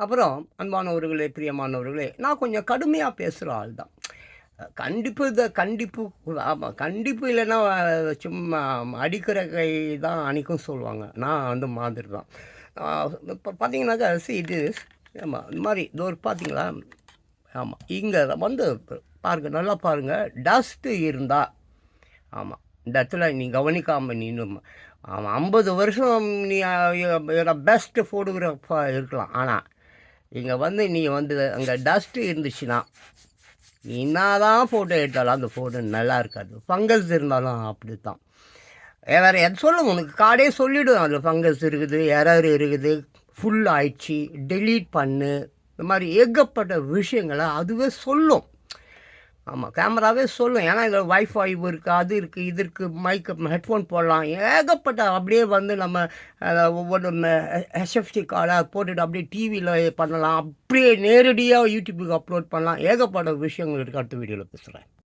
அப்புறம் அன்பானவர்களே, பிரியமானவர்களே, நான் கொஞ்சம் கடுமையா பேசுற ஆள் தான். கண்டிப்பு ஆமா. கண்டிப்பு இல்லன்னா சும்மா அடிக்கிற கை தான் அணிக்கும்னு சொல்லுவாங்க. நான் அந்த மாதிரி தான். இப்ப பார்த்தீங்கன்னாக்கா, இது ஆமா. இந்த மாரி இதோ பார்த்தீங்களா? ஆமா. இங்க வந்து பாருங்க, நல்லா பாருங்க. டஸ்ட்டு இருந்தா ஆமா. இந்த இடத்துல நீ கவனிக்காம ஆமா 50 வருஷம் நீ பெஸ்ட் ஃபோட்டோகிராஃபரா இருக்கலாம். ஆனா, இங்க வந்து நீ வந்து அங்க டஸ்ட்டு இருந்துச்சுன்னா, நீ என்னாதான் ஃபோட்டோ எடுத்தாலும் அந்த ஃபோட்டோ நல்லா இருக்காது. ஃபங்கஸ் இருந்தாலும் அப்படித்தான். வேற எது சொல்லும் உனக்கு கார்டே சொல்லிடும். அதில் ஃபங்கஸ் இருக்குது, எரர் இருக்குது, ஃபுல் ஆயிடுச்சு, டெலீட் பண்ணு. இந்த மாதிரி ஏகப்பட்ட விஷயங்களை அதுவே சொல்லும். ஆமாம், கேமராவே சொல்லும். ஏன்னா இதில் வைஃபை இருக்குது, அது இருக்குது, இது இருக்குது, மைக்கு ஹெட்ஃபோன் போடலாம், ஏகப்பட்ட அப்படியே வந்து நம்ம ஒவ்வொன்று எஸ்எஃப்டி கார்டை போட்டுட்டு அப்படியே டிவியில் பண்ணலாம், அப்படியே நேரடியாக யூடியூபுக்கு அப்லோட் பண்ணலாம். ஏகப்பட்ட விஷயங்கள் இருக்குது. அடுத்த வீடியோவில் பேசுகிறேன்.